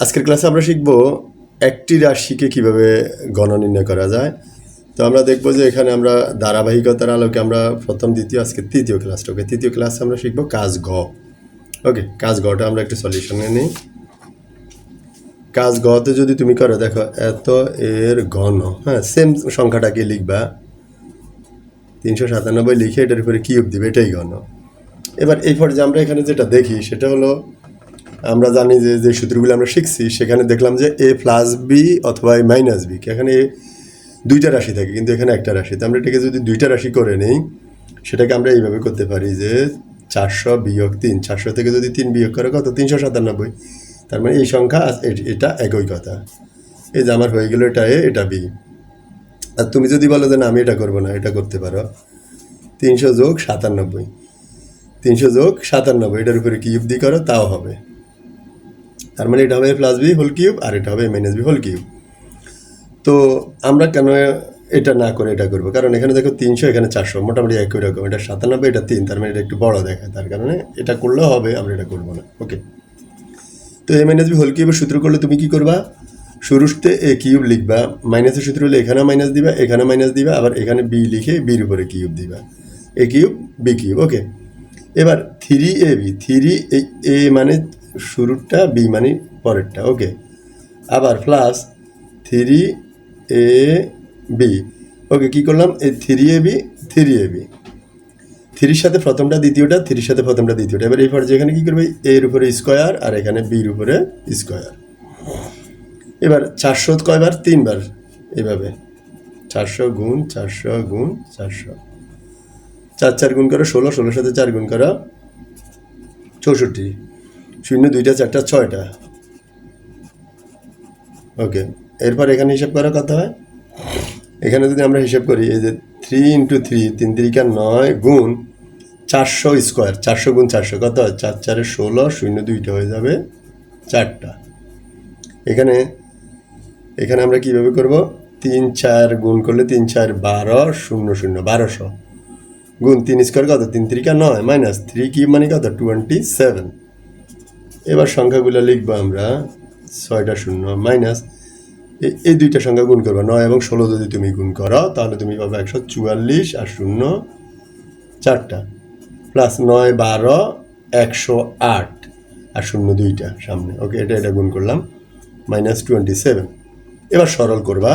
আজকের ক্লাসে আমরা শিখব একটি রাশিকে কিভাবে গণনা নির্ণয় করা যায়। তো আমরা দেখব যে এখানে আমরা ধারাবাহিকতার আলোকে আমরা প্রথম দ্বিতীয় আজকে তৃতীয় ক্লাসটা তৃতীয় ক্লাসে আমরা শিখব কাজ ঘ। ওকে, কাজ ঘটা আমরা একটু সলিউশনে নিই। কাজ ঘতে যদি তুমি করো, দেখো এত এর ঘন, হ্যাঁ সেম সংখ্যাটাকে লিখবা 397 লিখে এটার উপরে কিউব দিবে, এটাই ঘন। এবার এই পর্যায়ে আমরা এখানে যেটা দেখি সেটা হলো, আমরা জানি যে যে সূত্রগুলো আমরা শিখছি সেখানে দেখলাম যে এ প্লাস বি অথবা এ মাইনাস বি, এখানে দুইটা রাশি থাকে কিন্তু এখানে একটা রাশি। তো আমরা এটাকে যদি দুইটা রাশি করে নিই সেটাকে আমরা এইভাবে করতে পারি যে 400 বিয়োগ 3, 400 থেকে যদি 3 বিয়োগ করে কত 397। তার মানে এই সংখ্যা এটা একই কথা। এই যে আমার হয়ে গেল এটা এ এটা বি। আর তুমি যদি বলো যে না আমি এটা করবো না, এটা করতে পারো 300 যোগ 97, 300 যোগ 97 এটার উপরে কিউব দিয়ে করো তাও হবে। তার মানে এটা হবে প্লাস বি হোল কিউব আর এটা হবে মাইনাস বি হোল কিউব। তো আমরা কেন এটা না করে এটা করবো? কারণ এখানে দেখো 300 এখানে 400 মোটামুটি একই রকম, এটা 97 এটা 3, তার মানে এটা একটু বড় দেখায়, তার কারণে এটা করলেও হবে, আমরা এটা করবো না। ওকে, তো এ মাইনাস বি হোল কিউবের সূত্র করলে তুমি কি করবা? শুরুতে এ কিউব লিখবা, মাইনাসের সূত্র হলে এখানে মাইনাস দিবা, এখানে মাইনাস দিবা, আবার এখানে বি লিখে বির উপরে কিউব দিবা, এ কিউব বি কিউব। ওকে, এবার 3ab, 3 এ মানে শুরুরটা, বি মানে পরেরটা। ওকে, আবার প্লাস 3ab। ওকে, কী করলাম? এই 3ab 3 সাথে প্রথমটা দ্বিতীয়টা, 3 সাথে প্রথমটা দ্বিতীয়টা। এবার এই পর্যায়ে এখানে কী করবে? এর উপরে স্কোয়ার আর এখানে বির উপরে স্কোয়ার। এবার 400 কয়বার? 3 বার। এভাবে 400 গুণ 400 গুণ 400, 4 4 গুণ করো 16, 16 সাথে 4 গুণ করো 64, 0 2টা 4টা 6টা। ওকে, এরপর এখানে হিসাব করা কত হয়? এখানে যদি আমরা হিসাব করি, এই যে 3 × 3, 3 3 9 গুণ 400 স্কোয়ার, 400 গুণ 400 কত হয়? 4 4 16, 0 2টা হয়ে যাবে 4টা। এখানে এখানে আমরা কীভাবে করব? 3 4 গুণ করলে 3 4 12, 0 0 1200 গুণ 3 স্কোয়ার কত? 3 3 9 মাইনাস 3 কিউব মানে কত? 27। এবার সংখ্যাগুলো লিখবো আমরা, 6টা 0 মাইনাস এই দুইটা সংখ্যা গুণ করবা, 9 এবং 16 যদি তুমি গুণ করো তাহলে তুমি পাবে 144 আর 0 4টা, প্লাস 9 12 108 আর 0 2টা সামনে। ওকে, এটা গুণ করলাম -27। এবার সরল করবা।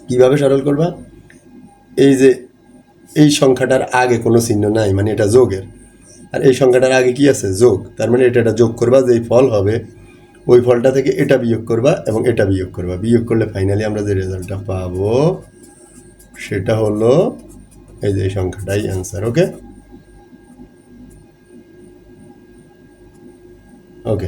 কিভাবে সরল করবা? এই যে এই সংখ্যাটার আগে কোনো চিহ্ন নাই, মানে এটা যোগের, আর এই সংখ্যাটার আগে কি আছে? যোগ। তার মানে এটা যোগ করবা, যেই ফল হবে ওই ফলটা থেকে এটা বিয়োগ করবা এবং এটা বিয়োগ করবা। বিয়োগ করলে ফাইনালি আমরা যে রেজাল্টটা পাবো সেটা হলো এই যে সংখ্যাটাই অ্যান্সার। ওকে ওকে